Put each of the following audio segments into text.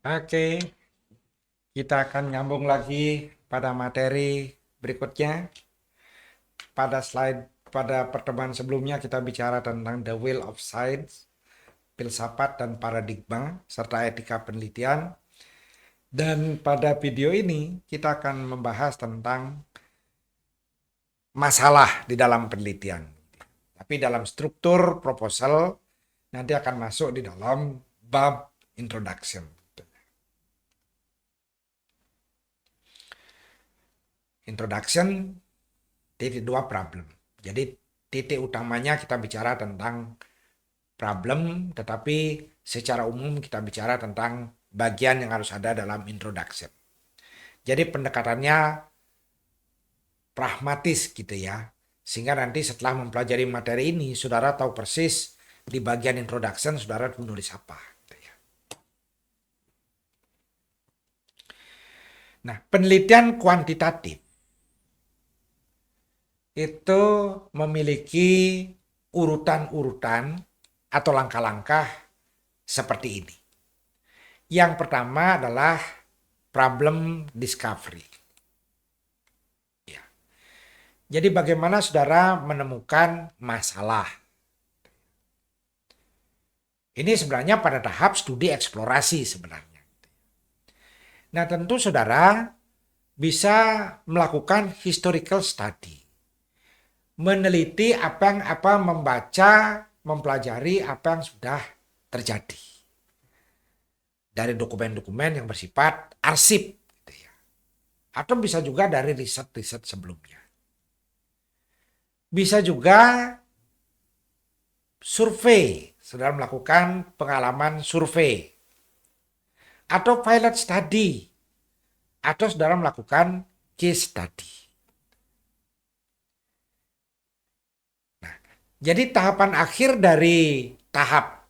Oke, kita akan nyambung lagi pada materi berikutnya. Pada pertemuan sebelumnya kita bicara tentang the wheel of science, filsafat dan paradigma serta etika penelitian. Dan pada video ini kita akan membahas tentang masalah di dalam penelitian. Tapi dalam struktur proposal nanti akan masuk di dalam bab introduction. Introduction titik dua problem. Jadi titik utamanya kita bicara tentang problem, tetapi secara umum kita bicara tentang bagian yang harus ada dalam introduction. Jadi pendekatannya pragmatis gitu ya. Sehingga nanti setelah mempelajari materi ini, saudara tahu persis di bagian introduction saudara menulis apa. Gitu ya. Nah, penelitian kuantitatif itu memiliki urutan-urutan atau langkah-langkah seperti ini. Yang pertama adalah problem discovery. Ya. Jadi bagaimana saudara menemukan masalah? Ini sebenarnya pada tahap studi eksplorasi sebenarnya. Nah tentu saudara bisa melakukan historical study. Meneliti membaca, mempelajari apa yang sudah terjadi. Dari dokumen-dokumen yang bersifat arsip. Gitu ya. Atau bisa juga dari riset-riset sebelumnya. Bisa juga survei, saudara melakukan pengalaman survei. Atau pilot study. Atau saudara melakukan case study. Nah, jadi tahapan akhir dari tahap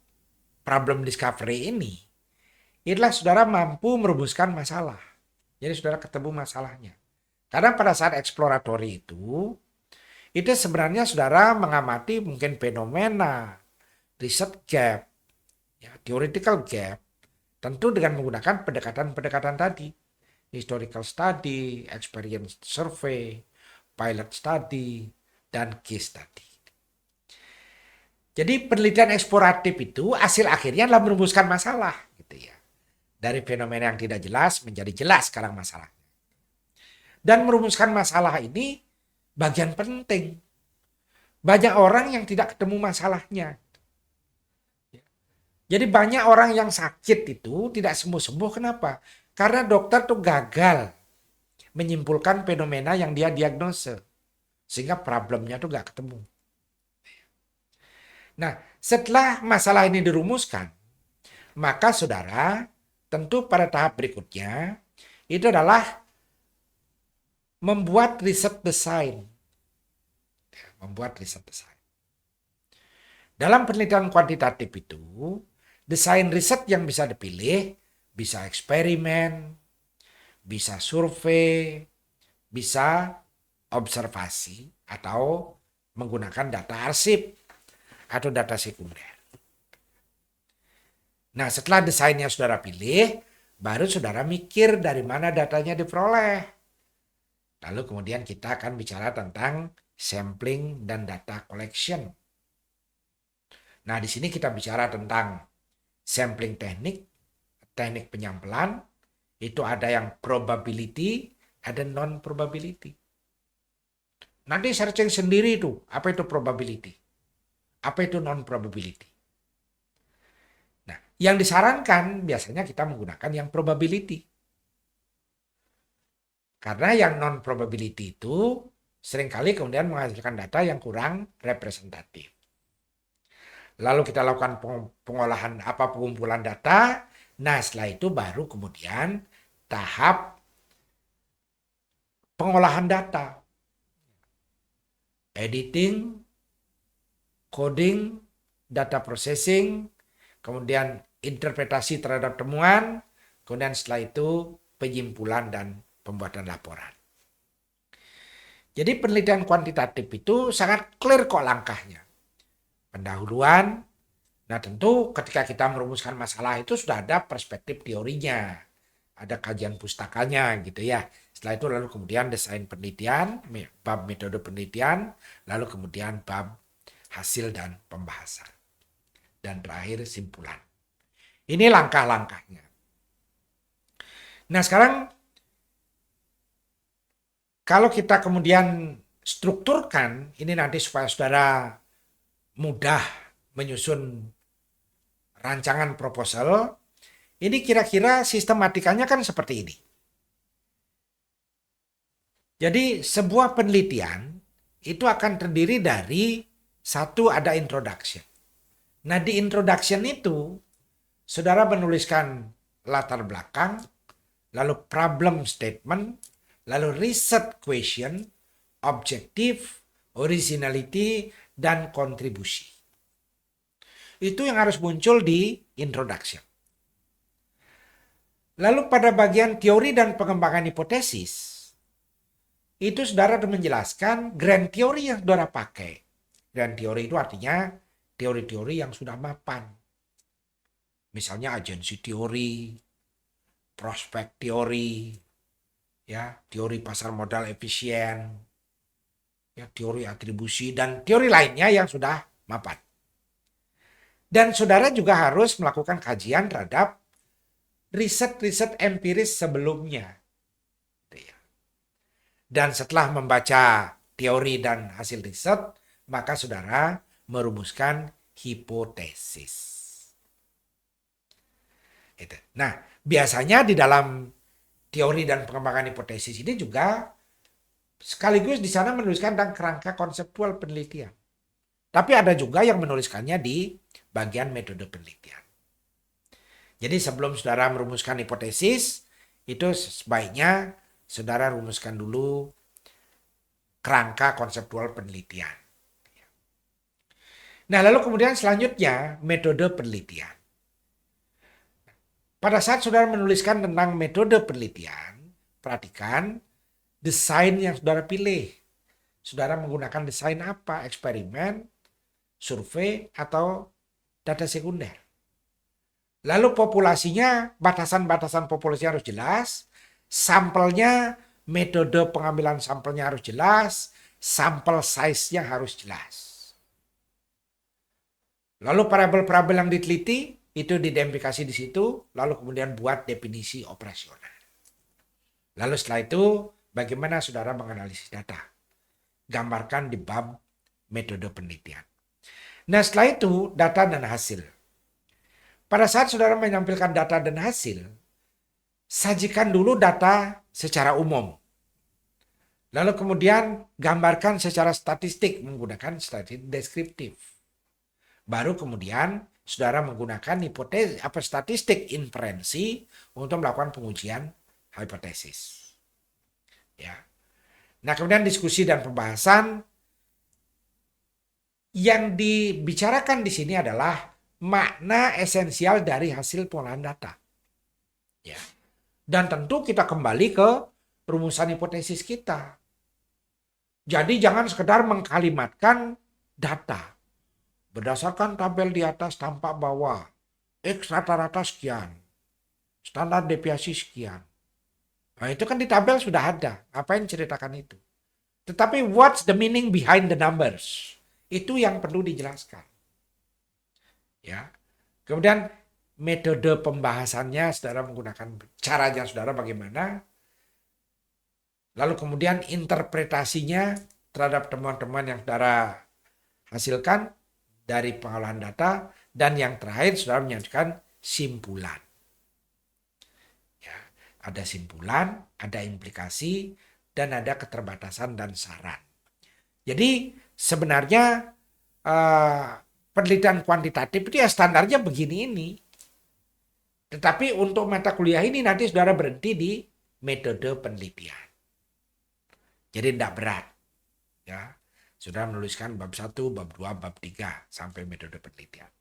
problem discovery ini itulah saudara mampu merumuskan masalah. Jadi saudara ketemu masalahnya. Karena pada saat eksploratory itu sebenarnya saudara mengamati mungkin fenomena, riset gap, ya, theoretical gap, tentu dengan menggunakan pendekatan-pendekatan tadi. Historical study, experience survey, pilot study, dan case study. Jadi penelitian eksploratif itu hasil akhirnya adalah merumuskan masalah. Gitu ya. Dari fenomena yang tidak jelas menjadi jelas sekarang masalah. Dan merumuskan masalah ini bagian penting. Banyak orang yang tidak ketemu masalahnya. Jadi banyak orang yang sakit itu tidak sembuh-sembuh. Kenapa? Karena dokter tuh gagal menyimpulkan fenomena yang dia diagnose. Sehingga problemnya tuh gak ketemu. Nah, setelah masalah ini dirumuskan, maka saudara tentu pada tahap berikutnya itu adalah membuat riset desain. Membuat riset desain. Dalam penelitian kuantitatif itu, desain riset yang bisa dipilih bisa eksperimen, bisa survei, bisa observasi atau menggunakan data arsip atau data sekunder. Nah, setelah desainnya saudara pilih, baru saudara mikir dari mana datanya diperoleh. Lalu kemudian kita akan bicara tentang sampling dan data collection. Nah, di sini kita bicara tentang sampling teknik, teknik penyampelan, itu ada yang probability, ada non-probability. Nanti searching sendiri itu, apa itu probability, apa itu non-probability. Nah, yang disarankan biasanya kita menggunakan yang probability. Karena yang non-probability itu seringkali kemudian menghasilkan data yang kurang representatif. Lalu kita lakukan pengolahan pengumpulan data. Nah, setelah itu baru kemudian tahap pengolahan data. Editing, coding, data processing, kemudian interpretasi terhadap temuan, kemudian setelah itu penyimpulan dan pembuatan laporan. Jadi penelitian kuantitatif itu sangat clear kok langkahnya. Pendahuluan, Nah, tentu ketika kita merumuskan masalah itu sudah ada perspektif teorinya, ada kajian pustakanya gitu ya. Setelah itu lalu kemudian desain penelitian, bab metode penelitian, lalu kemudian bab hasil dan pembahasan. Dan terakhir simpulan. Ini langkah-langkahnya. Nah, sekarang kalau kita kemudian strukturkan ini nanti supaya saudara mudah menyusun rancangan proposal, ini kira-kira sistematikanya kan seperti ini. Jadi sebuah penelitian itu akan terdiri dari satu ada introduction. Nah di introduction itu saudara menuliskan latar belakang, lalu problem statement, lalu research question, objektif, originality, dan kontribusi. Itu yang harus muncul di introduction. Lalu pada bagian teori dan pengembangan hipotesis, itu saudara harus menjelaskan grand theory yang saudara pakai. Grand theory itu artinya teori-teori yang sudah mapan. Misalnya agensi teori, prospek teori, ya, teori pasar modal efisien, ya, teori atribusi, dan teori lainnya yang sudah mapan. Dan saudara juga harus melakukan kajian terhadap riset-riset empiris sebelumnya. Dan setelah membaca teori dan hasil riset, maka saudara merumuskan hipotesis. Itu. Nah, biasanya di dalam teori dan pengembangan hipotesis ini juga sekaligus di sana menuliskan tentang kerangka konseptual penelitian. Tapi ada juga yang menuliskannya di bagian metode penelitian. Jadi sebelum saudara merumuskan hipotesis, itu sebaiknya saudara rumuskan dulu kerangka konseptual penelitian. Nah, lalu kemudian selanjutnya metode penelitian. Pada saat saudara menuliskan tentang metode penelitian, perhatikan desain yang saudara pilih. Saudara menggunakan desain apa? Eksperimen, survei, atau data sekunder. Lalu populasinya, batasan-batasan populasi harus jelas. Sampelnya, metode pengambilan sampelnya harus jelas. Sampel size-nya harus jelas. Lalu parabel-parabel yang diteliti, itu diidentifikasi di situ. Lalu kemudian buat definisi operasional. Lalu setelah itu, bagaimana saudara menganalisis data? Gambarkan di bab metode penelitian. Nah setelah itu, data dan hasil. Pada saat saudara menampilkan data dan hasil, sajikan dulu data secara umum. Lalu kemudian gambarkan secara statistik menggunakan statistik deskriptif. Baru kemudian saudara menggunakan hipotesis statistik inferensi untuk melakukan pengujian hipotesis. Ya. Nah, kemudian diskusi dan pembahasan yang dibicarakan di sini adalah makna esensial dari hasil pengolahan data. Ya. Dan tentu kita kembali ke rumusan hipotesis kita. Jadi jangan sekedar mengkalimatkan data. Berdasarkan tabel di atas tampak bahwa X rata-rata sekian. Standar deviasi sekian. Nah itu kan di tabel sudah ada. Ngapain ceritakan itu? Tetapi what's the meaning behind the numbers? Itu yang perlu dijelaskan. Ya. Kemudian metode pembahasannya saudara menggunakan caranya saudara bagaimana. Lalu kemudian interpretasinya terhadap temuan-temuan yang saudara hasilkan dari pengolahan data, dan yang terakhir saudara menyajikan simpulan. Ya, ada simpulan, ada implikasi, dan ada keterbatasan dan saran. Jadi sebenarnya penelitian kuantitatif itu ya standarnya begini ini. Tetapi untuk mata kuliah ini nanti saudara berhenti di metode penelitian. Jadi tidak berat. Ya. Sudah menuliskan bab 1, bab 2, bab 3 sampai metode penelitian.